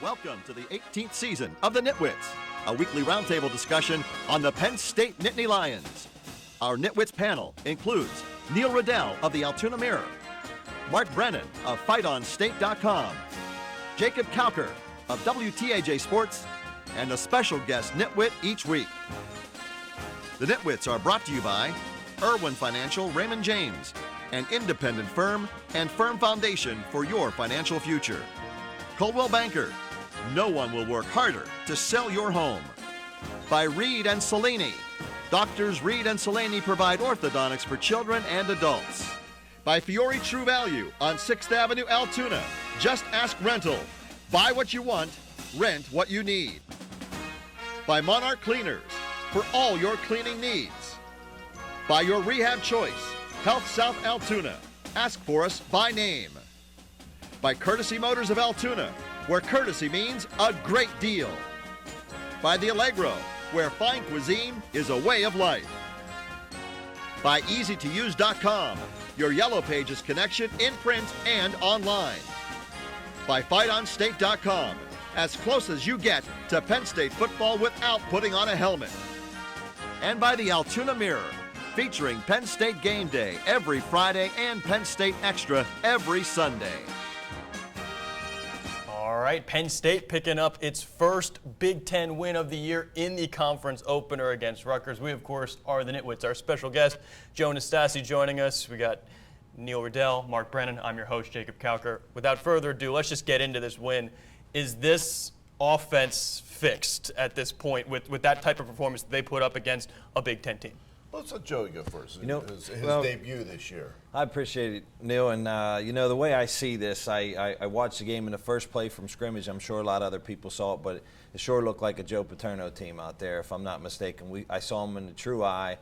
Welcome to the 18th season of the Nitwits, a weekly roundtable discussion on the Penn State Nittany Lions. Our Nitwits panel includes Neil Riddell of the Altoona Mirror, Mark Brennan of FightOnState.com, Jacob Cowker of WTAJ Sports, and a special guest nitwit each week. The Nitwits are brought to you by Irwin Financial Raymond James, an independent firm and firm foundation for your financial future. Coldwell Banker, no one will work harder to sell your home. By Reed and Salini, Doctors Reed and Salini provide orthodontics for children and adults. By Fiore True Value on 6th Avenue, Altoona. Just ask rental. Buy what you want, rent what you need. By Monarch Cleaners, for all your cleaning needs. By Your Rehab Choice, Health South Altoona. Ask for us by name. By Courtesy Motors of Altoona, where courtesy means a great deal. By The Allegro, where fine cuisine is a way of life. By EasyToUse.com, your Yellow Pages connection in print and online. By FightOnState.com, as close as you get to Penn State football without putting on a helmet. And by the Altoona Mirror, featuring Penn State Game Day every Friday and Penn State Extra every Sunday. All right, Penn State picking up its first Big Ten win of the year in the conference opener against Rutgers. We, of course, are the Nitwits. Our special guest, Joe Nastasi, joining us. We got Neil Riddell, Mark Brennan. I'm your host, Jacob Cowker. Without further ado, let's just get into this win. Is this offense fixed at this point with that type of performance that they put up against a Big Ten team? Let's let Joey go first. His well, debut this year. I appreciate it, Neil. And, the way I see this, I watched the game in the first play from scrimmage. I'm sure a lot of other people saw it, but it sure looked like a Joe Paterno team out there, if I'm not mistaken. I saw them in the true eye.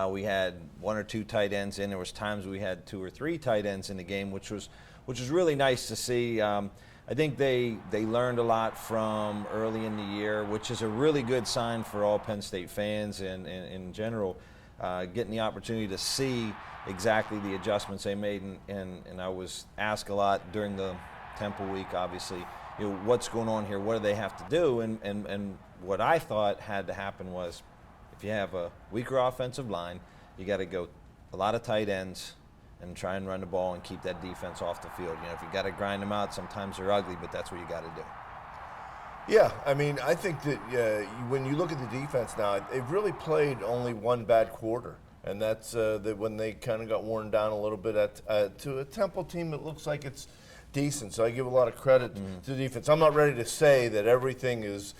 We had one or two tight ends in. There was times we had two or three tight ends in the game, which was really nice to see. I think they learned a lot from early in the year, which is a really good sign for all Penn State fans and in general. Getting the opportunity to see exactly the adjustments they made, and I was asked a lot during the Temple week, obviously, what's going on here, what do they have to do, and what I thought had to happen was, if you have a weaker offensive line, you got to go a lot of tight ends and try and run the ball and keep that defense off the field. If you got to grind them out, sometimes they're ugly, but that's what you got to do. Yeah, I mean, I think that when you look at the defense now, they've really played only one bad quarter, and that's when they kind of got worn down a little bit to a Temple team that looks like it's decent. So I give a lot of credit to the defense. I'm not ready to say that everything is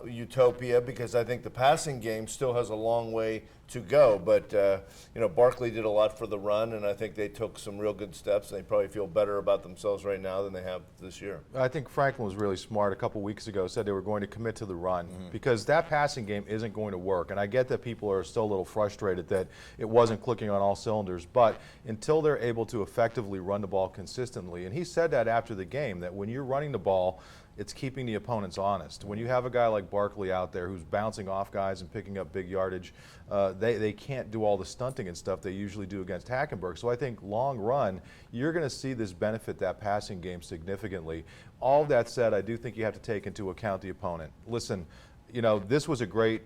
utopia, because I think the passing game still has a long way to go. But Barkley did a lot for the run, and I think they took some real good steps. And they probably feel better about themselves right now than they have this year. I think Franklin was really smart a couple weeks ago, said they were going to commit to the run, because that passing game isn't going to work. And I get that people are still a little frustrated that it wasn't clicking on all cylinders, but until they're able to effectively run the ball consistently, and he said that after the game, that when you're running the ball, it's keeping the opponents honest. When you have a guy like Barkley out there who's bouncing off guys and picking up big yardage, they can't do all the stunting and stuff they usually do against Hackenberg. So I think long run, you're going to see this benefit that passing game significantly. All that said, I do think you have to take into account the opponent. Listen, this was a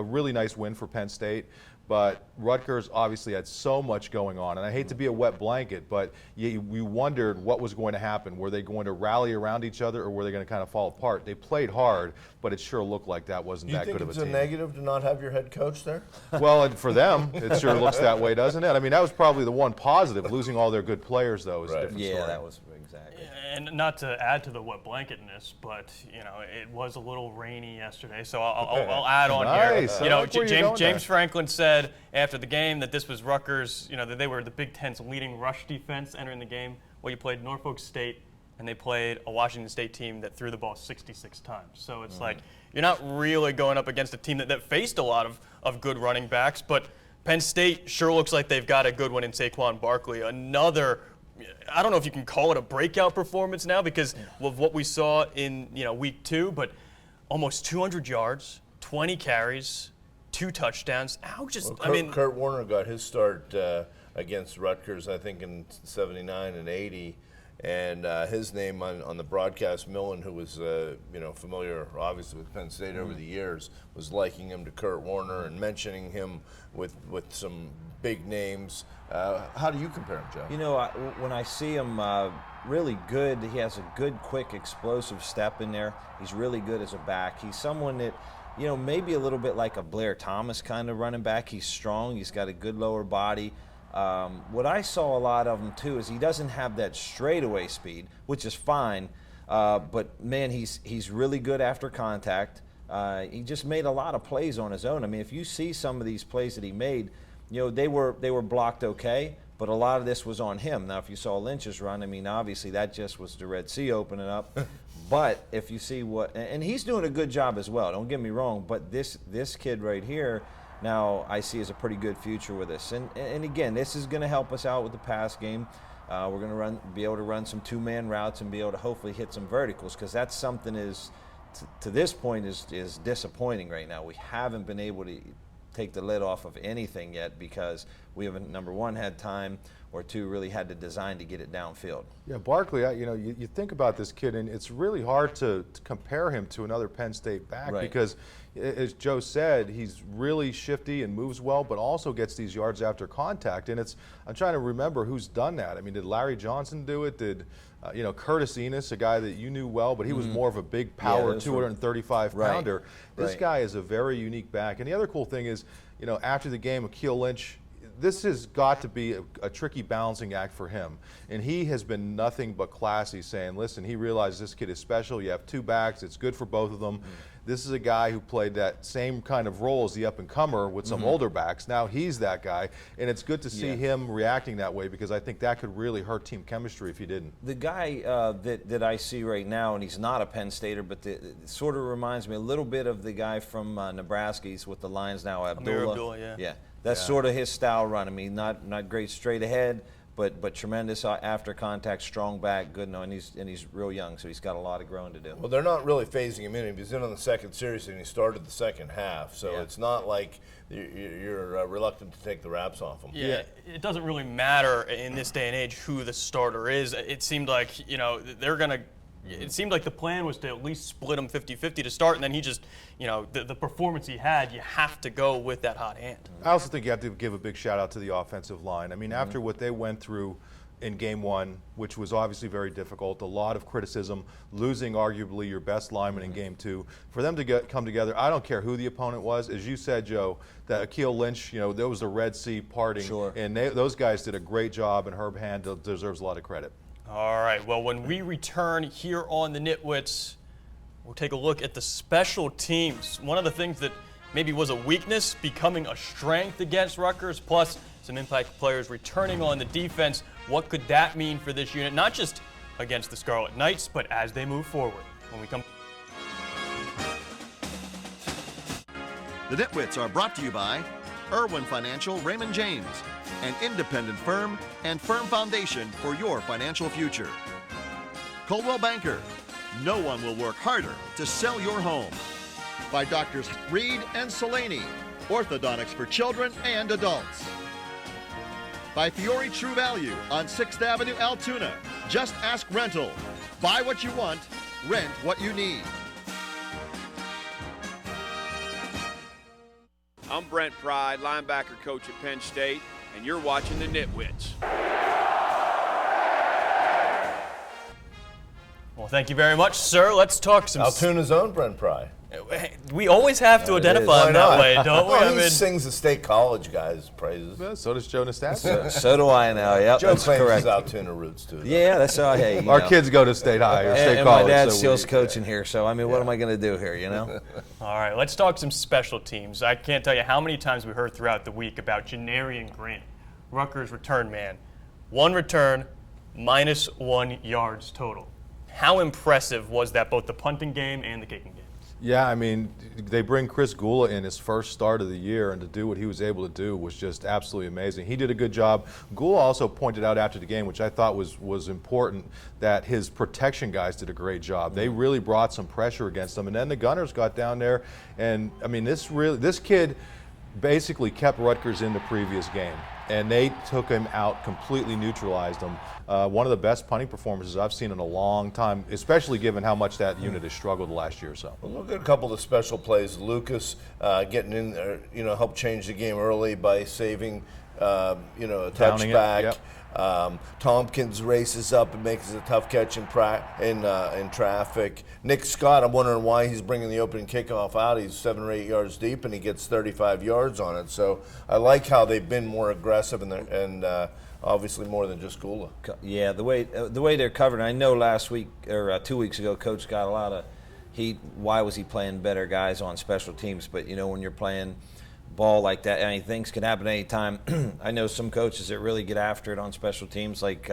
really nice win for Penn State. But Rutgers obviously had so much going on. And I hate to be a wet blanket, but we wondered what was going to happen. Were they going to rally around each other, or were they going to kind of fall apart? They played hard, but it sure looked like that wasn't that good of a team. Do you think it's a negative to not have your head coach there? Well, for them, it sure looks that way, doesn't it? I mean, that was probably the one positive. Losing all their good players, though, is a different story. Yeah, that was exactly. And not to add to the wet blanketness, but it was a little rainy yesterday, so I'll add on nice. here. James Franklin said after the game that this was Rutgers, that they were the Big Ten's leading rush defense entering the game. Well, you played Norfolk State, and they played a Washington State team that threw the ball 66 times. So it's like you're not really going up against a team that faced a lot of good running backs, but Penn State sure looks like they've got a good one in Saquon Barkley. Another, I don't know if you can call it a breakout performance now because of what we saw in week 2, but almost 200 yards, 20 carries, 2 touchdowns. Kurt Warner got his start against Rutgers, I think, in 79 and 80. And his name on the broadcast, Millen, who was familiar obviously with Penn State over the years, was liking him to Kurt Warner and mentioning him with some big names. How do you compare him, Joe? You know, when I see him, really good. He has a good, quick, explosive step in there. He's really good as a back. He's someone that, maybe a little bit like a Blair Thomas kind of running back. He's strong. He's got a good lower body. What I saw a lot of him too is he doesn't have that straightaway speed, which is fine. But man, he's really good after contact. He just made a lot of plays on his own. I mean, if you see some of these plays that he made, they were blocked okay, but a lot of this was on him. Now, if you saw Lynch's run, I mean, obviously that just was the Red Sea opening up. But if you see and he's doing a good job as well, don't get me wrong, but this kid right here, now I see as a pretty good future with this. And again, this is going to help us out with the pass game. We're going to be able to run some two-man routes and be able to hopefully hit some verticals, because that's something to this point is disappointing right now. We haven't been able to take the lid off of anything yet because we haven't, number one, had time, or two, really had the design to get it downfield. Yeah, Barkley, you think about this kid, and it's really hard to compare him to another Penn State back, right, because, as Joe said, he's really shifty and moves well, but also gets these yards after contact. And I'm trying to remember who's done that. I mean, did Larry Johnson do it? Did Curtis Enos, a guy that you knew well, but he was more of a big power, 235-pounder. This guy is a very unique back. And the other cool thing is, after the game, Akeel Lynch, this has got to be a tricky balancing act for him. And he has been nothing but classy, saying, listen, he realizes this kid is special. You have two backs. It's good for both of them. This is a guy who played that same kind of role as the up-and-comer with some older backs. Now he's that guy. And it's good to see him reacting that way, because I think that could really hurt team chemistry if he didn't. The guy that I see right now, and he's not a Penn Stater, but it sort of reminds me a little bit of the guy from Nebraska. He's with the Lions now, Abdullah. Yeah. That's sort of his style run. I mean, not great straight ahead, but tremendous after contact, strong back, good. And he's real young, so he's got a lot of growing to do. Well, they're not really phasing him in. He was in on the second series, and he started the second half. So it's not like you're reluctant to take the wraps off him. Yeah, it doesn't really matter in this day and age who the starter is. It seemed like they're gonna. It seemed like the plan was to at least split him 50-50 to start, and then he just, the performance he had, you have to go with that hot hand. I also think you have to give a big shout out to the offensive line. I mean, after what they went through in game one, which was obviously very difficult, a lot of criticism, losing arguably your best lineman in game two, for them to come together, I don't care who the opponent was. As you said, Joe, that Akeel Lynch, there was the Red Sea parting, and those guys did a great job, and Herb Hand deserves a lot of credit. All right, well, when we return here on the Nitwits, we'll take a look at the special teams. One of the things that maybe was a weakness becoming a strength against Rutgers, plus some impact players returning on the defense. What could that mean for this unit, not just against the Scarlet Knights, but as they move forward? When we come. The Nitwits are brought to you by Irwin Financial Raymond James, an independent firm and firm foundation for your financial future. Coldwell Banker, no one will work harder to sell your home. By Doctors Reed and Solani, orthodontics for children and adults. By Fiore True Value on 6th Avenue, Altoona. Just ask rental. Buy what you want, rent what you need. I'm Brent Pride, linebacker coach at Penn State, and you're watching the Nitwits. Well, thank you very much, sir. Let's talk some. Altoona's own Brent Pride. We always have to identify him that way, don't we? Well, he sings the State College guys' praises. Well, so does Joe Nastasi. So do I now. Yep, Joe that's claims correct. his Altoona roots too. Yeah, that's all. Hey, Our kids go to State High or State and College. my dad so still's coaching here, so I mean, what am I going to do here? All right, let's talk some special teams. I can't tell you how many times we heard throughout the week about Janarian Grant, Rutgers return man. One return, -1 yards total. How impressive was that, both the punting game and the kicking game? Yeah, I mean, they bring Chris Gula in his first start of the year, and to do what he was able to do was just absolutely amazing. He did a good job. Gula also pointed out after the game, which I thought was important, that his protection guys did a great job. They really brought some pressure against them, and then the Gunners got down there, and I mean, this kid basically kept Rutgers in the previous game, and they took him out, completely neutralized him. One of the best punting performances I've seen in a long time, especially given how much that unit has struggled the last year or so. Well, look at a couple of the special plays. Lucas getting in there, helped change the game early by saving, a touchback. Yep. Tompkins races up and makes a tough catch in traffic. Nick Scott, I'm wondering why he's bringing the opening kickoff out. He's 7 or 8 yards deep, and he gets 35 yards on it. So I like how they've been more aggressive and obviously more than just Gula. Yeah, the way they're covered. I know last week or 2 weeks ago, Coach got a lot of heat. Why was he playing better guys on special teams? But when you're playing ball like that, I mean, things can happen anytime. I know some coaches that really get after it on special teams, like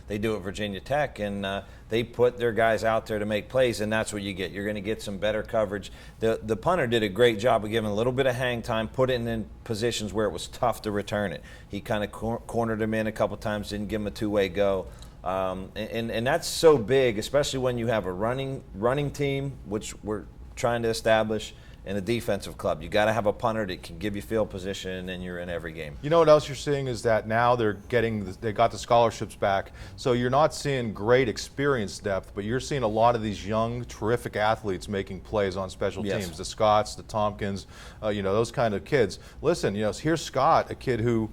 they do at Virginia Tech, and they put their guys out there to make plays, and that's what you get. You're going to get some better coverage. The punter did a great job of giving a little bit of hang time, putting in positions where it was tough to return it. He kind of cornered him in a couple times, didn't give him a two-way go. And that's so big, especially when you have a running team, which we're trying to establish, in a defensive club. You got to have a punter that can give you field position, and you're in every game. You know what else you're seeing is that now they got the scholarships back, so you're not seeing great experience depth, but you're seeing a lot of these young, terrific athletes making plays on special teams. The Scotts, the Tompkins, those kind of kids. Listen, here's Scott, a kid who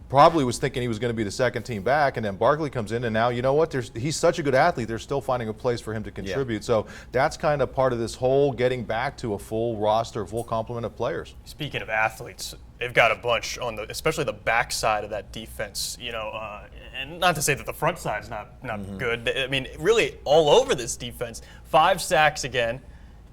probably was thinking he was going to be the second team back, and then Barkley comes in, and now you know what? He's such a good athlete. They're still finding a place for him to contribute. Yeah. So that's kind of part of this whole getting back to a full roster, full complement of players. Speaking of athletes, they've got a bunch on especially the back side of that defense. And not to say that the front side's not good. I mean, really all over this defense. 5 sacks again.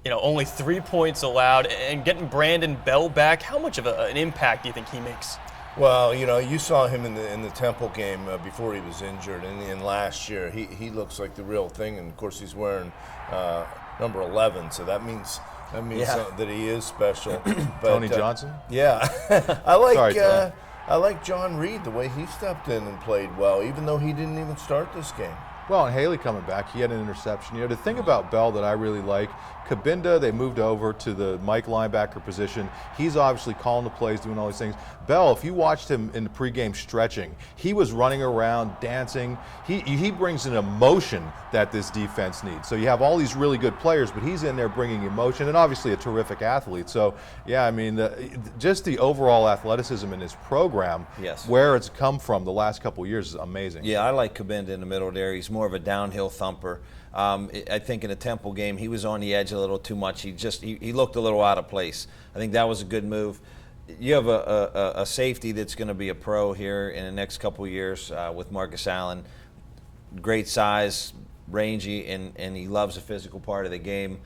Only 3 points allowed, and getting Brandon Bell back. How much of an impact do you think he makes? Well, you saw him in the Temple game before he was injured, and last year he looks like the real thing. And of course, he's wearing number 11, so that means that he is special. But, Tony Johnson. Yeah, I like John Reed, the way he stepped in and played well, even though he didn't even start this game. Well, and Haley coming back, he had an interception. The thing about Bell that I really like, Kabinda, they moved over to the Mike linebacker position. He's obviously calling the plays, doing all these things. Bell, if you watched him in the pregame stretching, he was running around, dancing. He brings an emotion that this defense needs. So you have all these really good players, but he's in there bringing emotion, and obviously a terrific athlete. So, yeah, I mean, just the overall athleticism in his program, where it's come from the last couple of years is amazing. Yeah, I like Kabinda in the middle there. He's more of a downhill thumper. I think in a Temple game, he was on the edge a little too much. He looked a little out of place. I think that was a good move. You have a safety that's going to be a pro here in the next couple of years with Marcus Allen. Great size, rangy, and he loves the physical part of the game.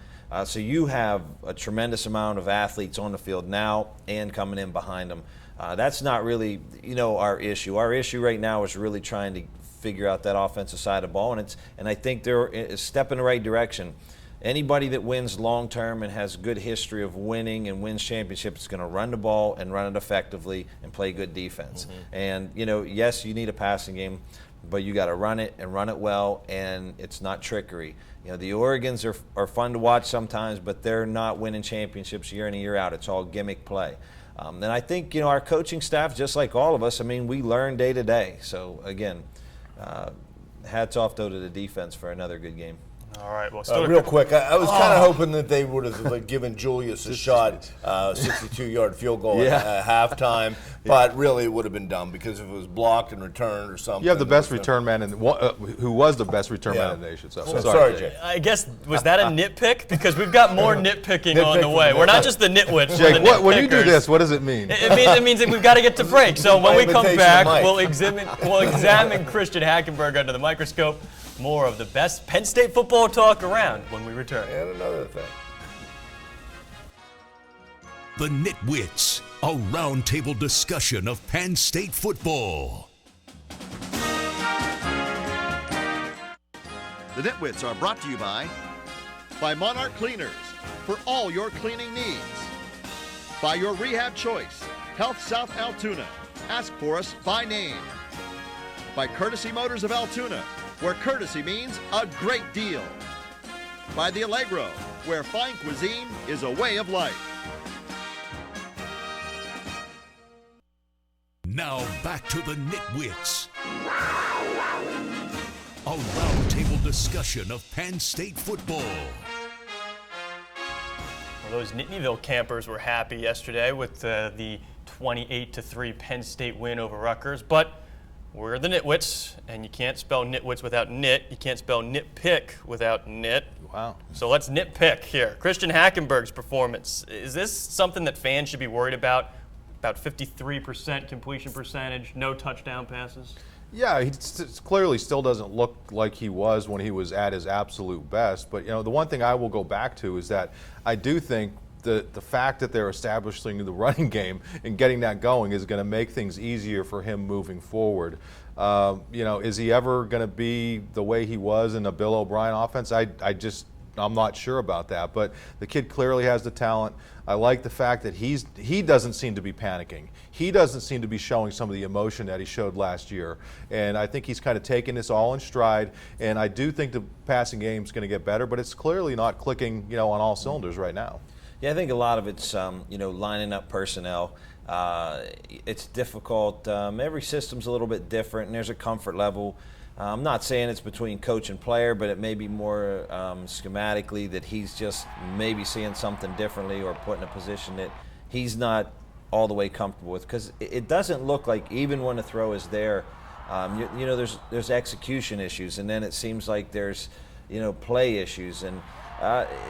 So you have a tremendous amount of athletes on the field now and coming in behind them. That's not really, our issue. Our issue right now is really trying to figure out that offensive side of the ball, and I think they're a step in the right direction. Anybody that wins long term and has a good history of winning and wins championships is going to run the ball and run it effectively and play good defense. And yes, you need a passing game, but you got to run it and run it well, and it's not trickery. The Oregons are fun to watch sometimes, but they're not winning championships year in and year out. It's all gimmick play. And I think our coaching staff, just like all of us, I mean, we learn day to day. So again, hats off though to the defense for another good game. All right. Well, real quick, I was kind of hoping that they would have given Julius a shot, 62-yard field goal at halftime, but really it would have been dumb because if it was blocked and returned or something. You have the best return man who was the best return man in the nation. So sorry, Jay. I guess was that a nitpick? Because we've got more nitpicking on the way. We're not just the nitwits. Jake, when you do this, what does it mean? It means that we've got to get to break. So when we come back, we'll examine Christian Hackenberg under the microscope. More of the best Penn State football talk around when we return. And another thing. The Nitwits, a roundtable discussion of Penn State football. The Nitwits are brought to you by Monarch Cleaners for all your cleaning needs. By your rehab choice, Health South Altoona. Ask for us by name. By Courtesy Motors of Altoona, where courtesy means a great deal. By the Allegro, where fine cuisine is a way of life. Now back to the Nitwits. A roundtable discussion of Penn State football. Well, those Nittanyville campers were happy yesterday with the 28-3 Penn State win over Rutgers, but we're the Nitwits, and you can't spell Nitwits without nit. You can't spell nitpick without nit. Wow. So let's nitpick here. Christian Hackenberg's performance. Is this something that fans should be worried about? About 53% completion percentage, no touchdown passes? Yeah, he clearly still doesn't look like he was when he was at his absolute best. But, the one thing I will go back to is that I do think the fact that they're establishing the running game and getting that going is going to make things easier for him moving forward. Is he ever going to be the way he was in a Bill O'Brien offense? I'm not sure about that, but the kid clearly has the talent. I like the fact that he doesn't seem to be panicking. He doesn't seem to be showing some of the emotion that he showed last year. And I think he's kind of taking this all in stride. And I do think the passing game is going to get better, but it's clearly not clicking, on all cylinders right now. Yeah, I think a lot of it's, lining up personnel. It's difficult. Every system's a little bit different, and there's a comfort level. I'm not saying it's between coach and player, but it may be more schematically that he's just maybe seeing something differently or put in a position that he's not all the way comfortable with. Because it doesn't look like even when the throw is there, there's execution issues, and then it seems like there's play issues, and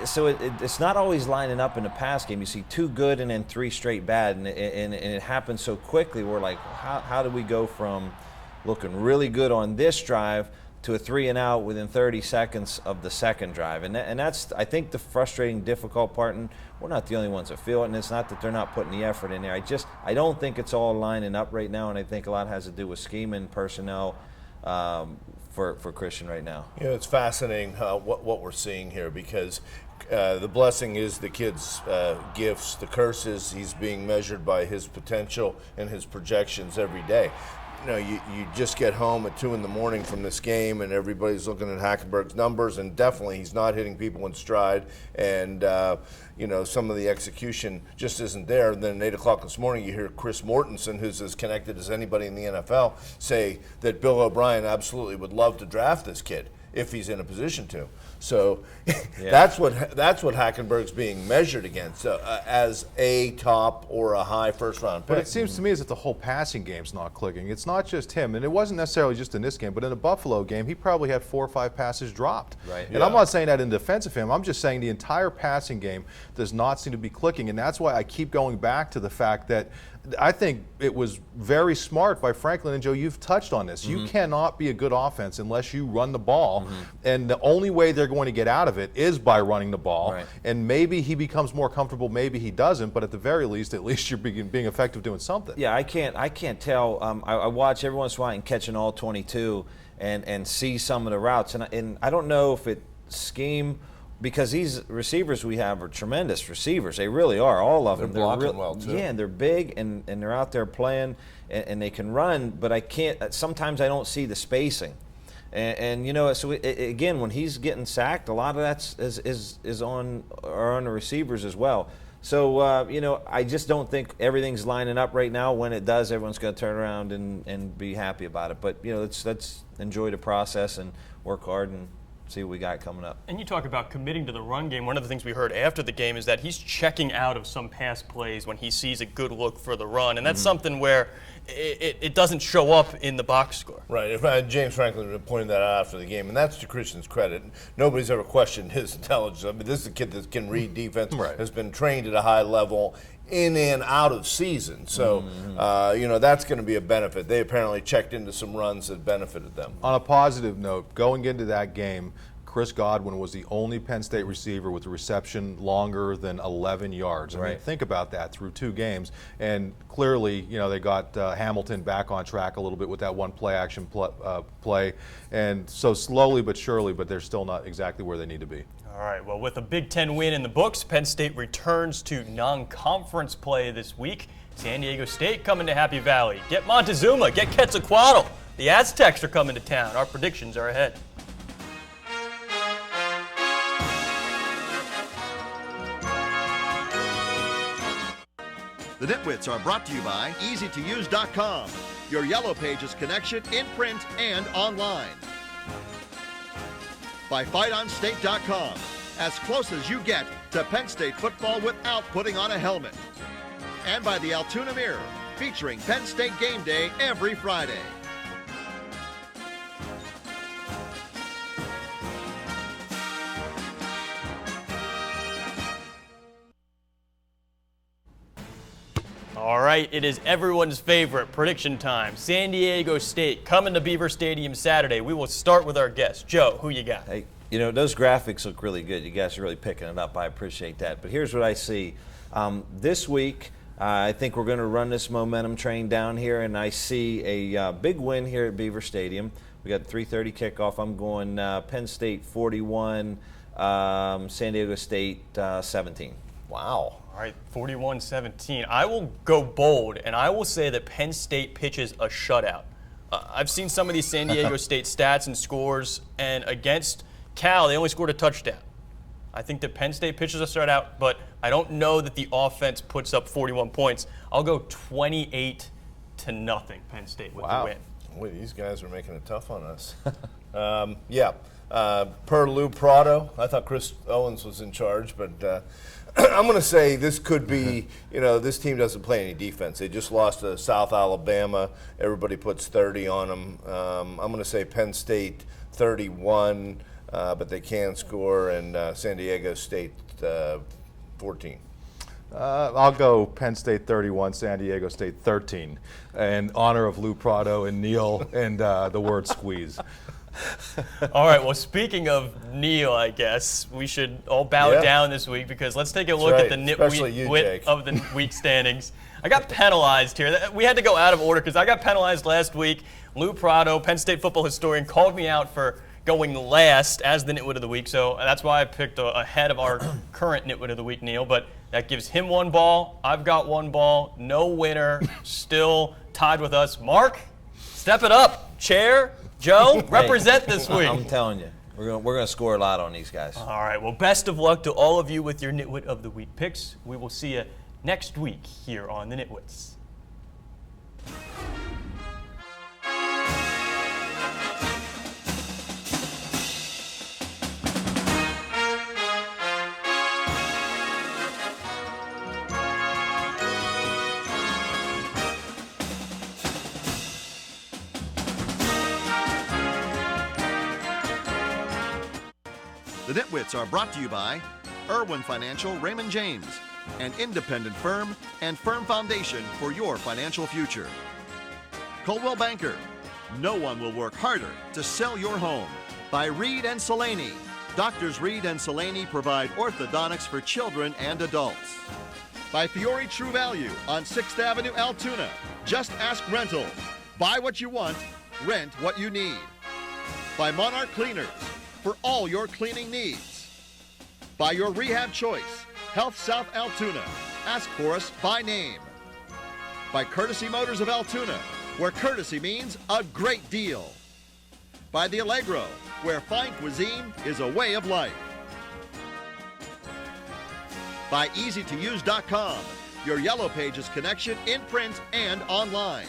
so it's not always lining up in the pass game. You see 2 good and then 3 straight bad, and it happens so quickly. We're like, how do we go from looking really good on this drive to a 3 and out within 30 seconds of the second drive? And that's, I think, the frustrating, difficult part. And we're not the only ones that feel it. And it's not that they're not putting the effort in there. I don't think it's all lining up right now. And I think a lot has to do with scheme and personnel for Christian right now. It's fascinating what we're seeing here, because the blessing is the kid's gifts. The curse is he's being measured by his potential and his projections every day. You just get home at 2 in the morning from this game, and everybody's looking at Hackenberg's numbers, and definitely he's not hitting people in stride, and some of the execution just isn't there. And then at 8 o'clock this morning, you hear Chris Mortensen, who's as connected as anybody in the NFL, say that Bill O'Brien absolutely would love to draft this kid if he's in a position to. So that's what Hackenberg's being measured against, as a top or a high first-round pick. But it seems to me as if the whole passing game's not clicking. It's not just him, and it wasn't necessarily just in this game, but in the Buffalo game, he probably had 4 or 5 passes dropped. Right. And I'm not saying that in defense of him. I'm just saying the entire passing game does not seem to be clicking, and that's why I keep going back to the fact that I think it was very smart by Franklin, and Joe, you've touched on this. You cannot be a good offense unless you run the ball, and the only way they're going to get out of it is by running the ball. Right. And maybe he becomes more comfortable, maybe he doesn't, but at the very least, at least you're being effective doing something. Yeah, I can't tell. I watch every once in a while and catching all 22 and see some of the routes, and I don't know if it's scheme, because these receivers we have are tremendous receivers. They really are, all of them. They're blocking well, too. Yeah, and they're big, and they're out there playing, and they can run, but sometimes I don't see the spacing. So again, when he's getting sacked, a lot of that is on the receivers as well. So, I just don't think everything's lining up right now. When it does, everyone's going to turn around and be happy about it. But, let's enjoy the process and work hard and see what we got coming up. And you talk about committing to the run game. One of the things we heard after the game is that he's checking out of some pass plays when he sees a good look for the run. And that's something where it doesn't show up in the box score. Right. James Franklin pointed that out after the game, and that's to Christian's credit. Nobody's ever questioned his intelligence. I mean, this is a kid that can read defense, has been trained at a high level in and out of season. So, that's going to be a benefit. They apparently checked into some runs that benefited them. On a positive note, going into that game, Chris Godwin was the only Penn State receiver with a reception longer than 11 yards. I mean, think about that through 2 games. And clearly, they got Hamilton back on track a little bit with that one play-action play. And so slowly but surely, but they're still not exactly where they need to be. All right, well, with a Big Ten win in the books, Penn State returns to non-conference play this week. San Diego State coming to Happy Valley. Get Montezuma, get Quetzalcoatl. The Aztecs are coming to town. Our predictions are ahead. The Nitwits are brought to you by EasyToUse.com, your Yellow Pages connection in print and online. By FightOnState.com, as close as you get to Penn State football without putting on a helmet. And by the Altoona Mirror, featuring Penn State game day every Friday. All right, it is everyone's favorite prediction time. San Diego State coming to Beaver Stadium Saturday. We will start with our guest. Joe, who you got? Hey, you know, those graphics look really good. You guys are really picking it up. I appreciate that. But here's what I see. This week, I think we're going to run this momentum train down here, and I see a big win here at Beaver Stadium. We got 3:30 kickoff. I'm going Penn State 41, San Diego State 17. Wow. All right, 41-17. I will go bold, and I will say that Penn State pitches a shutout. I've seen some of these San Diego State stats and scores, and against Cal, they only scored a touchdown. I think that Penn State pitches a shutout, but I don't know that the offense puts up 41 points. I'll go 28-0, Penn State with the win. Boy, these guys are making it tough on us. Per Lou Prado, I thought Chris Owens was in charge, but I'm going to say this could be, this team doesn't play any defense. They just lost to South Alabama. Everybody puts 30 on them. I'm going to say Penn State 31, but they can score, and San Diego State 14. I'll go Penn State 31, San Diego State 13, in honor of Lou Prado and Neil and the word squeeze. All right, well, speaking of Neil, I guess we should all bow down this week, because let's take a look at the nitwit of the week standings. I got penalized here. We had to go out of order because I got penalized last week. Lou Prado, Penn State football historian, called me out for going last as the nitwit of the week, so that's why I picked ahead of our current nitwit of the week, Neil. But that gives him 1 ball. I've got 1 ball. No winner. Still tied with us. Mark, step it up. Chair, Joe, represent this week. I'm telling you, we're gonna score a lot on these guys. All right. Well, best of luck to all of you with your nitwit of the week picks. We will see you next week here on the Nitwits. The Nitwits are brought to you by Irwin Financial Raymond James, an independent firm and firm foundation for your financial future. Coldwell Banker, no one will work harder to sell your home. By Reed and Salaney, Doctors Reed and Salaney provide orthodontics for children and adults. By Fiore True Value on 6th Avenue, Altoona. Just ask rental. Buy what you want, rent what you need. By Monarch Cleaners, for all your cleaning needs. By Your Rehab Choice, Health South Altoona. Ask for us by name. By Courtesy Motors of Altoona, where courtesy means a great deal. By The Allegro, where fine cuisine is a way of life. By EasyToUse.com, your Yellow Pages connection in print and online.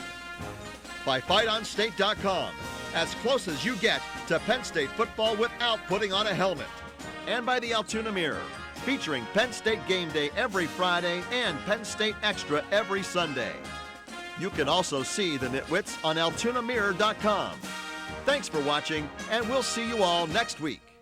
By FightOnState.com, as close as you get to Penn State football without putting on a helmet. And by the Altoona Mirror, featuring Penn State game day every Friday and Penn State Extra every Sunday. You can also see the Nitwits on AltoonaMirror.com. Thanks for watching, and we'll see you all next week.